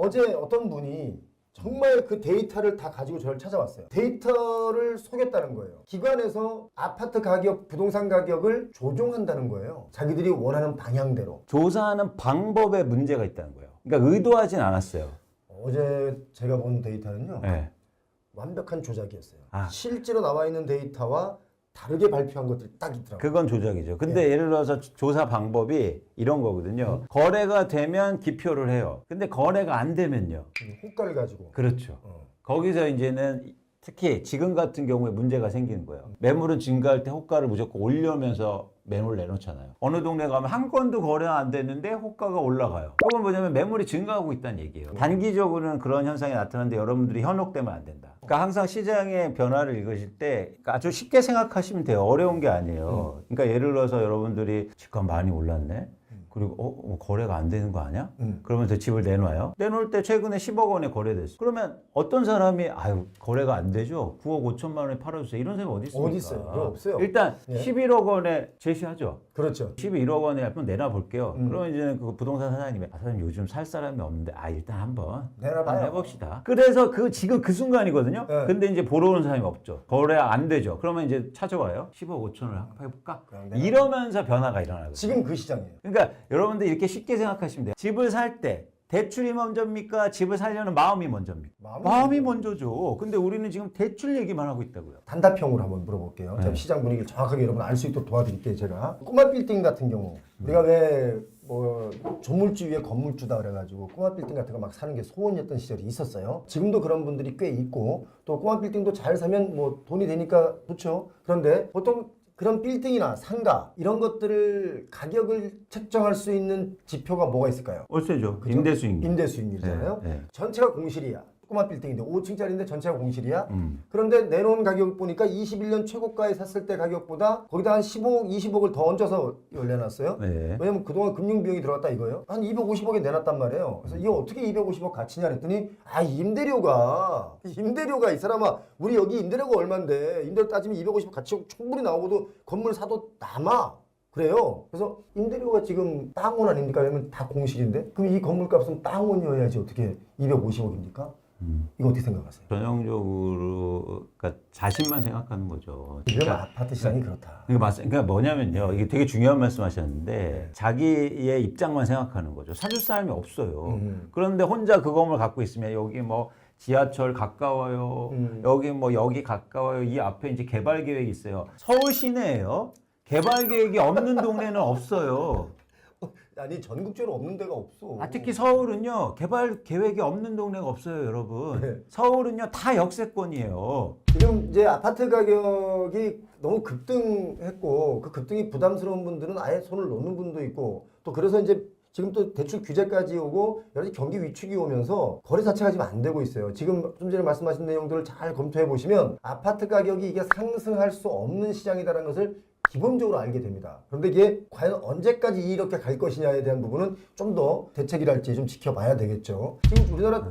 어제 어떤 분이 정말 그 데이터를 다 가지고 저를 찾아왔어요. 데이터를 속였다는 거예요. 기관에서 아파트 가격, 부동산 가격을 조종한다는 거예요. 자기들이 원하는 방향대로. 조사하는 방법에 문제가 있다는 거예요. 그러니까 의도하진 않았어요. 어제 제가 본 데이터는요. 네. 완벽한 조작이었어요. 아. 실제로 나와 있는 데이터와 다르게 발표한 것들이 딱 있더라고요. 그건 조작이죠. 근데 예를 들어서 조사 방법이 이런 거거든요. 거래가 되면 기표를 해요. 근데 거래가 안 되면요. 호가를 가지고. 그렇죠. 거기서 이제는 특히 지금 같은 경우에 문제가 생기는 거예요. 매물은 증가할 때 호가를 무조건 올려면서 매물을 내놓잖아요. 어느 동네 가면 한 건도 거래가 안 됐는데 호가가 올라가요. 그건 뭐냐면 매물이 증가하고 있다는 얘기예요. 단기적으로는 그런 현상이 나타나는데 여러분들이 현혹되면 안 된다. 그러니까 항상 시장의 변화를 읽으실 때 아주 쉽게 생각하시면 돼요. 어려운 게 아니에요. 그러니까 예를 들어서 여러분들이 집값 많이 올랐네. 그리고 거래가 안 되는 거 아니야? 그러면서 집을 내놔요. 내놓을 때 최근에 10억 원에 거래됐어. 그러면 어떤 사람이 아유 거래가 안 되죠. 9억 5천만 원에 팔아주세요. 이런 사람이 어디 있습니까? 어디 있어요? 그거 없어요. 일단 예. 11억 원에 제시하죠. 그렇죠. 11억 원에 한번 내놔볼게요. 그러면 이제 그 부동산 사장님이 사장님 요즘 살 사람이 없는데 일단 한번 내놔봐요. 해봅시다. 그래서 지금 그 순간이거든요. 네. 근데 이제 보러 오는 사람이 없죠. 거래 안 되죠. 그러면 이제 찾아와요. 15억 5천을 한번 해볼까? 이러면서 변화가 일어나거든요. 지금 그 시장이에요. 그러니까 여러분들 이렇게 쉽게 생각하시면 돼요. 집을 살 때 대출이 먼저입니까? 집을 살려는 마음이 먼저입니까? 마음이 먼저죠. 근데 우리는 지금 대출 얘기만 하고 있다고요. 단답형으로 한번 물어볼게요. 네. 제가 시장 분위기를 정확하게 여러분 알 수 있도록 도와드릴게요. 제가 꼬마 빌딩 같은 경우 우리가 왜 뭐 조물주 위에 건물주다 그래가지고 꼬마 빌딩 같은 거 막 사는 게 소원이었던 시절이 있었어요. 지금도 그런 분들이 꽤 있고 또 꼬마 빌딩도 잘 사면 뭐 돈이 되니까 좋죠. 그런데 보통 그런 빌딩이나 상가 이런 것들을 가격을 책정할 수 있는 지표가 뭐가 있을까요? 월세죠. 그죠? 임대수익률. 임대수익률이잖아요. 네, 네. 전체가 공실이야. 꼬마 빌딩인데 5층짜리인데 전체가 공실이야. 그런데 내놓은 가격 보니까 21년 최고가에 샀을 때 가격보다 거기다 한 15억, 20억을 더 얹어서 내놨어요. 네. 왜냐면 그동안 금융 비용이 들어갔다 이거예요. 한 250억에 내놨단 말이에요. 그래서 이거 어떻게 250억 가치냐 그랬더니 임대료가 이 사람아 우리 여기 임대료가 얼만데 임대료 따지면 250억 가치 충분히 나오고도 건물 사도 남아. 그래요. 그래서 임대료가 지금 땅원 아닙니까? 왜냐면 다 공실인데 그럼 이 건물값은 땅원이어야지 어떻게 250억입니까? 이거 어떻게 생각하세요? 전형적으로 그러니까 자신만 생각하는 거죠. 지금 아파트 시장이 그렇다. 그러니까 뭐냐면요. 이게 되게 중요한 말씀하셨는데 자기의 입장만 생각하는 거죠. 사줄 사람이 없어요. 그런데 혼자 그 건물 갖고 있으면 여기 뭐 지하철 가까워요. 여기 가까워요. 이 앞에 이제 개발 계획이 있어요. 서울 시내예요. 개발 계획이 없는 동네는 없어요. 아니 전국적으로 없는 데가 없어. 특히 서울은요. 개발 계획이 없는 동네가 없어요, 여러분. 네. 서울은요. 다 역세권이에요. 지금 이제 아파트 가격이 너무 급등했고 그 급등이 부담스러운 분들은 아예 손을 놓는 분도 있고 또 그래서 이제 지금 또 대출 규제까지 오고 여러 가지 경기 위축이 오면서 거래 자체가 지금 안 되고 있어요. 지금 좀 전에 말씀하신 내용들을 잘 검토해 보시면 아파트 가격이 이게 상승할 수 없는 시장이다라는 것을 기본적으로 알게 됩니다. 그런데 이게 과연 언제까지 이렇게 갈 것이냐에 대한 부분은 좀 더 대책이랄지 좀 지켜봐야 되겠죠. 지금 우리나라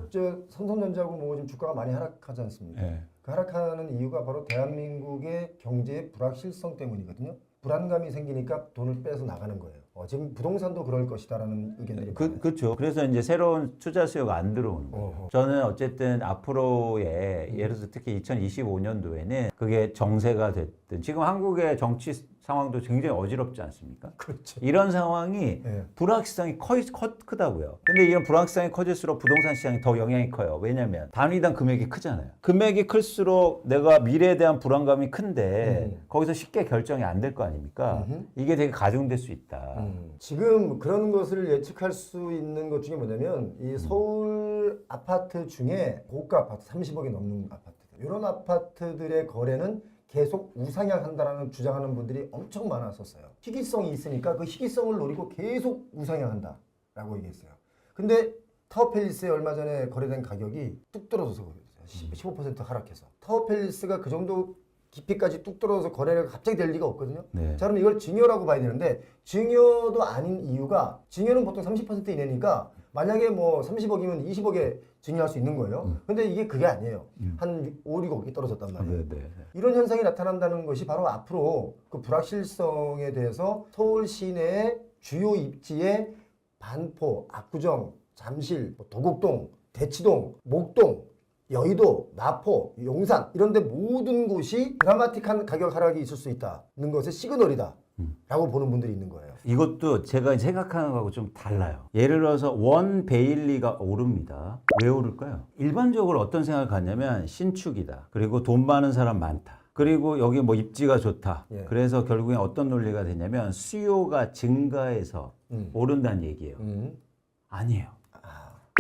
삼성전자하고 뭐 지금 주가가 많이 하락하지 않습니까? 네. 그 하락하는 이유가 바로 대한민국의 경제의 불확실성 때문이거든요. 불안감이 생기니까 돈을 빼서 나가는 거예요. 지금 부동산도 그럴 것이다라는 의견들이 많아요. 그렇죠. 그래서 이제 새로운 투자 수요가 안 들어오는 거예요. 저는 어쨌든 앞으로의 예를 들어서 특히 2025년도에는 그게 정세가 됐든 지금 한국의 정치 상황도 굉장히 어지럽지 않습니까? 그렇죠. 이런 상황이 네. 불확실성이 크다고요. 근데 이런 불확실성이 커질수록 부동산 시장이 더 영향이 커요. 왜냐하면 단위당 금액이 크잖아요. 금액이 클수록 내가 미래에 대한 불안감이 큰데 거기서 쉽게 결정이 안 될 거 아닙니까? 이게 되게 가중될 수 있다. 지금 그런 것을 예측할 수 있는 것 중에 뭐냐면 이 서울 아파트 중에 고가 아파트 30억이 넘는 아파트들 이런 아파트들의 거래는 계속 우상향한다라는 주장하는 분들이 엄청 많았었어요. 희귀성이 있으니까 그 희귀성을 노리고 계속 우상향한다라고 얘기했어요. 근데 타워팰리스에 얼마 전에 거래된 가격이 뚝 떨어져서 거래됐어요. 15% 하락해서. 타워팰리스가 그 정도 깊이까지 뚝 떨어져서 거래가 갑자기 될 리가 없거든요. 네. 자, 그럼 이걸 증여라고 봐야 되는데 증여도 아닌 이유가 증여는 보통 30% 이내니까 만약에 뭐 30억이면 20억에 증여할 수 있는 거예요. 근데 이게 그게 아니에요. 한 5, 6억이 떨어졌단 말이에요. 네. 이런 현상이 나타난다는 것이 바로 앞으로 그 불확실성에 대해서 서울 시내의 주요 입지의 반포, 압구정, 잠실, 도곡동 대치동, 목동, 여의도, 마포, 용산 이런 데 모든 곳이 드라마틱한 가격 하락이 있을 수 있다는 것의 시그널이다 라고 보는 분들이 있는 거예요. 이것도 제가 생각하는 거하고 좀 달라요. 예를 들어서 원 베일리가 오릅니다. 왜 오를까요? 일반적으로 어떤 생각을 갖냐면 신축이다. 그리고 돈 많은 사람 많다. 그리고 여기 뭐 입지가 좋다. 예. 그래서 결국엔 어떤 논리가 되냐면 수요가 증가해서 오른다는 얘기예요. 아니에요.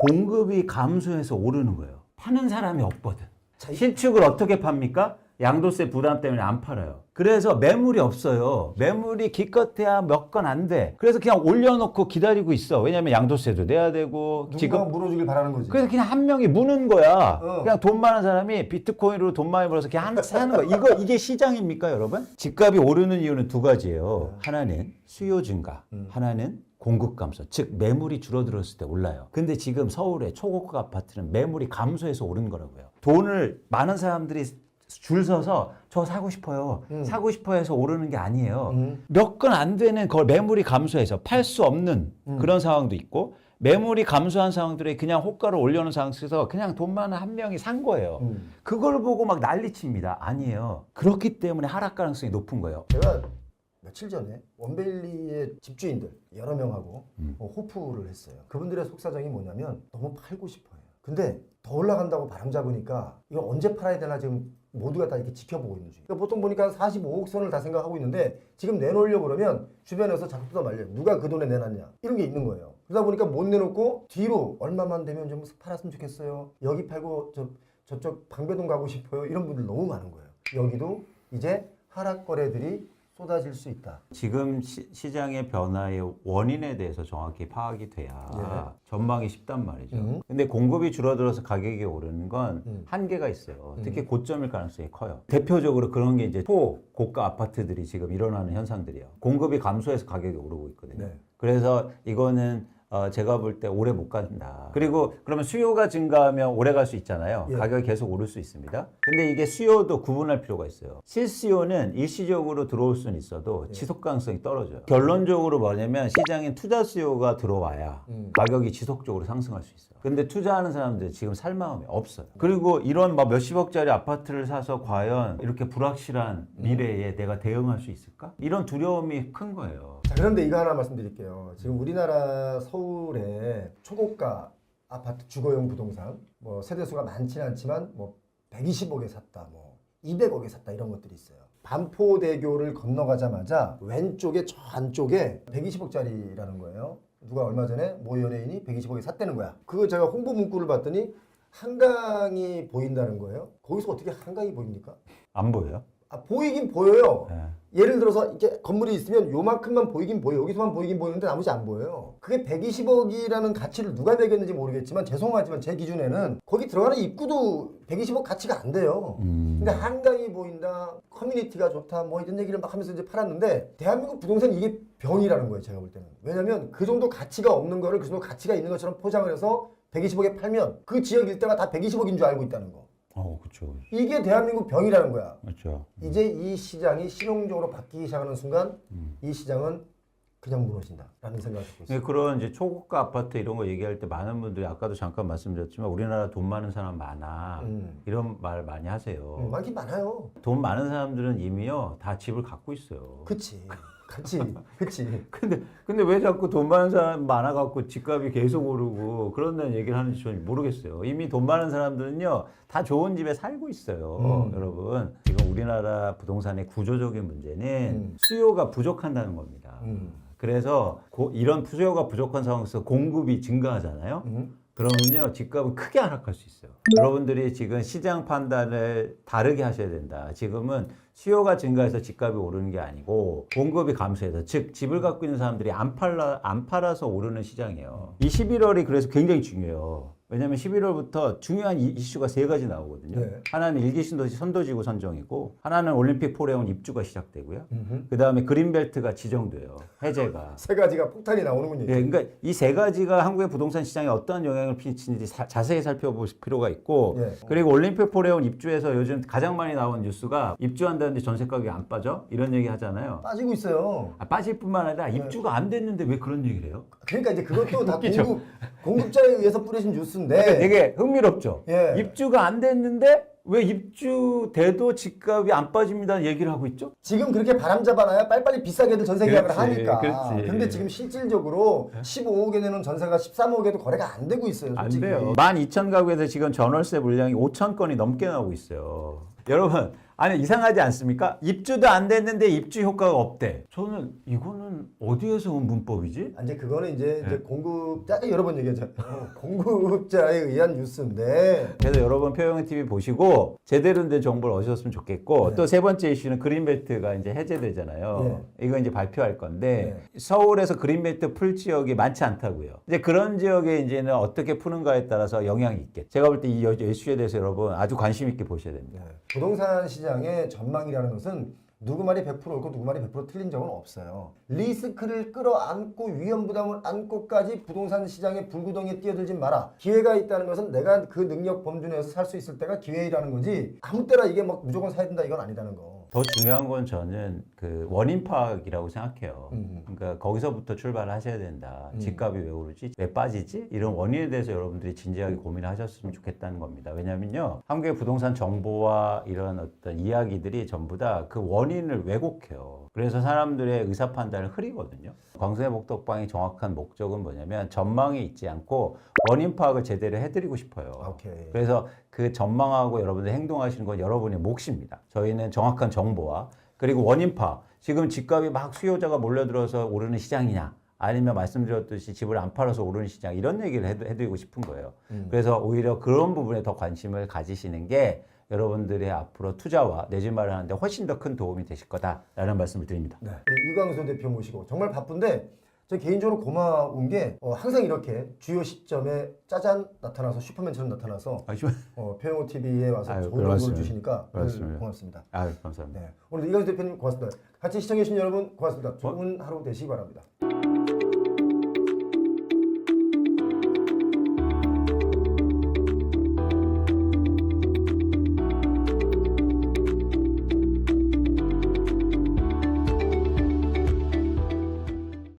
공급이 감소해서 오르는 거예요. 파는 사람이 없거든. 신축을 어떻게 팝니까? 양도세 부담 때문에 안 팔아요. 그래서 매물이 없어요. 매물이 기껏해야 몇 건 안 돼. 그래서 그냥 올려놓고 기다리고 있어. 왜냐면 양도세도 내야 되고. 누군가 물어주길 바라는 거지. 그래서 그냥 한 명이 무는 거야. 그냥 돈 많은 사람이 비트코인으로 돈 많이 벌어서 그냥 사는 거야. 이게 시장입니까, 여러분? 집값이 오르는 이유는 두 가지예요. 하나는 수요 증가, 하나는 공급 감소, 즉 매물이 줄어들었을 때 올라요. 근데 지금 서울의 초고가 아파트는 매물이 감소해서 오른 거라고요. 돈을 많은 사람들이 줄 서서 저 사고 싶어요. 사고 싶어 해서 오르는 게 아니에요. 몇 건 안 되는 걸 매물이 감소해서 팔 수 없는 그런 상황도 있고, 매물이 감소한 상황들에 그냥 호가를 올려놓은 상황에서 그냥 돈 많은 한 명이 산 거예요. 그걸 보고 막 난리칩니다. 아니에요. 그렇기 때문에 하락 가능성이 높은 거예요. 제가 며칠 전에 원베일리의 집주인들 여러 명하고 호프를 했어요. 그분들의 속사정이 뭐냐면 너무 팔고 싶어요. 근데 더 올라간다고 바람 잡으니까 이거 언제 팔아야 되나 지금 모두가 다 이렇게 지켜보고 있는 중이에요. 그러니까 보통 보니까 45억 선을 다 생각하고 있는데 지금 내놓으려고 그러면 주변에서 자꾸 뜯어말려요. 누가 그 돈에 내놨냐 이런 게 있는 거예요. 그러다 보니까 못 내놓고 뒤로 얼마만 되면 좀 팔았으면 좋겠어요. 여기 팔고 저쪽 방배동 가고 싶어요. 이런 분들 너무 많은 거예요. 여기도 이제 하락 거래들이 쏟아질 수 있다. 지금 시장의 변화의 원인에 대해서 정확히 파악이 돼야 전망이 쉽단 말이죠. 근데 공급이 줄어들어서 가격이 오르는 건 한계가 있어요. 특히 고점일 가능성이 커요. 대표적으로 그런 게 이제 초고가 아파트들이 지금 일어나는 현상들이에요. 공급이 감소해서 가격이 오르고 있거든요. 네. 그래서 이거는 제가 볼 때 오래 못 간다. 그리고 그러면 수요가 증가하면 오래 갈 수 있잖아요. 예. 가격이 계속 오를 수 있습니다. 근데 이게 수요도 구분할 필요가 있어요. 실수요는 일시적으로 들어올 수는 있어도 지속 가능성이 떨어져요. 결론적으로 뭐냐면 시장엔 투자 수요가 들어와야 가격이 지속적으로 상승할 수 있어요. 근데 투자하는 사람들 지금 살 마음이 없어요. 그리고 이런 막 몇십억짜리 아파트를 사서 과연 이렇게 불확실한 미래에 내가 대응할 수 있을까? 이런 두려움이 큰 거예요. 자, 그런데 이거 하나 말씀드릴게요. 지금 우리나라 서울의 초고가 아파트 주거용 부동산 뭐 세대수가 많지는 않지만 뭐 120억에 샀다, 뭐 200억에 샀다 이런 것들이 있어요. 반포대교를 건너가자마자 왼쪽에 저 안쪽에 120억짜리라는 거예요. 누가 얼마 전에 모 연예인이 120억에 샀다는 거야. 그거 제가 홍보 문구를 봤더니 한강이 보인다는 거예요. 거기서 어떻게 한강이 보입니까? 안 보여요? 아, 보이긴 보여요. 네. 예를 들어서 이렇게 건물이 있으면 요만큼만 보이긴 보여요. 여기서만 보이긴 보이는데 나머지 안 보여요. 그게 120억이라는 가치를 누가 매겼는지 모르겠지만 죄송하지만 제 기준에는 거기 들어가는 입구도 120억 가치가 안 돼요. 근데 한강이 보인다, 커뮤니티가 좋다, 뭐 이런 얘기를 막 하면서 이제 팔았는데 대한민국 부동산 이게 병이라는 거예요. 제가 볼 때는. 왜냐면 그 정도 가치가 없는 거를 그 정도 가치가 있는 것처럼 포장을 해서 120억에 팔면 그 지역 일대가 다 120억인 줄 알고 있다는 거. 그렇죠. 이게 대한민국 병이라는 거야. 그렇죠. 이제 이 시장이 실용적으로 바뀌기 시작하는 순간 이 시장은 그냥 무너진다라는 생각을 갖고 있어요. 그런 이제 초고가 아파트 이런 거 얘기할 때 많은 분들이 아까도 잠깐 말씀드렸지만 우리나라 돈 많은 사람 많아 이런 말 많이 하세요. 많긴 많아요. 돈 많은 사람들은 이미요 다 집을 갖고 있어요. 그치. 그치. 근데 왜 자꾸 돈 많은 사람 많아갖고 집값이 계속 오르고 그런다는 얘기를 하는지 저는 모르겠어요. 이미 돈 많은 사람들은요 다 좋은 집에 살고 있어요. 여러분 지금 우리나라 부동산의 구조적인 문제는 수요가 부족한다는 겁니다. 그래서 이런 수요가 부족한 상황에서 공급이 증가하잖아요. 그러면요 집값은 크게 하락할 수 있어요. 여러분들이 지금 시장 판단을 다르게 하셔야 된다. 지금은 수요가 증가해서 집값이 오르는 게 아니고 공급이 감소해서 즉 집을 갖고 있는 사람들이 안 팔아서 오르는 시장이에요. 이 11월이 그래서 굉장히 중요해요. 왜냐하면 11월부터 중요한 이슈가 세 가지 나오거든요. 네. 하나는 일기 신도시 선도지구 선정이고 하나는 올림픽 포레온 입주가 시작되고요. 그 다음에 그린벨트가 지정돼요. 해제가. 세 가지가 폭탄이 나오는군요. 예, 그러니까 이 세 가지가 한국의 부동산 시장에 어떤 영향을 미치는지 자세히 살펴볼 필요가 있고 예. 그리고 올림픽 포레온 입주에서 요즘 가장 많이 나온 뉴스가 입주한다는데 전세 가격이 안 빠져? 이런 얘기 하잖아요. 빠지고 있어요. 빠질 뿐만 아니라 입주가 안 됐는데 왜 그런 얘기를 해요? 그러니까 이제 그것도 다 웃기죠? 공급자에 의해서 뿌려진 뉴스 뉴스인데 되게 흥미롭죠. 예. 입주가 안 됐는데 왜 입주돼도 집값이 안 빠집니다는 얘기를 하고 있죠? 지금 그렇게 바람잡아놔야 빨리빨리 비싸게들 전세 계약을 그렇지, 하니까. 그렇지. 근데 지금 실질적으로 15억에 내는 전세가 13억에도 거래가 안 되고 있어요. 안 솔직히. 돼요. 12,000가구에서 지금 전월세 물량이 5천 건이 넘게 나오고 있어요. 여러분, 아니 이상하지 않습니까? 입주도 안 됐는데 입주 효과가 없대. 저는 이거는 어디에서 온 문법이지? 이제 그거는 이제 네. 공급자 여러 번 얘기하잖아요. 공급자에 의한 뉴스인데 그래서 여러분 표영의 TV 보시고 제대로 된 정보를 얻으셨으면 좋겠고 네. 또 세 번째 이슈는 그린벨트가 이제 해제되잖아요. 이거 이제 발표할 건데 네. 서울에서 그린벨트 풀 지역이 많지 않다고요. 이제 그런 지역에 이제는 어떻게 푸는가에 따라서 영향이 있겠죠. 제가 볼 때 이 이슈에 대해서 여러분 아주 관심 있게 보셔야 됩니다. 부동산 시장의 전망이라는 것은 누구 말이 100% 옳고 누구 말이 100% 틀린 적은 없어요. 리스크를 끌어안고 위험 부담을 안고까지 부동산 시장의 불구덩이에 뛰어들지 마라. 기회가 있다는 것은 내가 그 능력 범주 내에서 살 수 있을 때가 기회라는 거지 아무 때나 이게 막 무조건 사야 된다 이건 아니라는 거. 더 중요한 건 저는 그 원인 파악이라고 생각해요. 그러니까 거기서부터 출발을 하셔야 된다. 집값이 왜 오르지? 왜 빠지지? 이런 원인에 대해서 여러분들이 진지하게 고민을 하셨으면 좋겠다는 겁니다. 왜냐면요. 한국의 부동산 정보와 이런 어떤 이야기들이 전부 다 그 원인을 왜곡해요. 그래서 사람들의 의사 판단을 흐리거든요. 광수의 목덕방의 정확한 목적은 뭐냐면 전망이 있지 않고 원인 파악을 제대로 해드리고 싶어요. 오케이. 그래서 그 전망하고 여러분들 행동하시는 건 여러분의 몫입니다. 저희는 정확한 정보와 그리고 원인 파악. 지금 집값이 막 수요자가 몰려들어서 오르는 시장이냐 아니면 말씀드렸듯이 집을 안 팔아서 오르는 시장 이런 얘기를 해드리고 싶은 거예요. 그래서 오히려 그런 부분에 더 관심을 가지시는 게 여러분들의 앞으로 투자와 내 집 마련하는데 훨씬 더 큰 도움이 되실 거다라는 말씀을 드립니다. 네. 우리 이광수 대표 모시고 정말 바쁜데 저 개인적으로 고마운 게 항상 이렇게 주요 시점에 짜잔 나타나서 슈퍼맨처럼 나타나서 표영호 TV에 와서 아유, 좋은 별 정보를 말씀을. 주시니까 늘 그렇습니다. 고맙습니다. 아유, 감사합니다. 네. 오늘 이광수 대표님 고맙습니다. 같이 시청해주신 여러분 고맙습니다. 좋은 하루 되시기 바랍니다.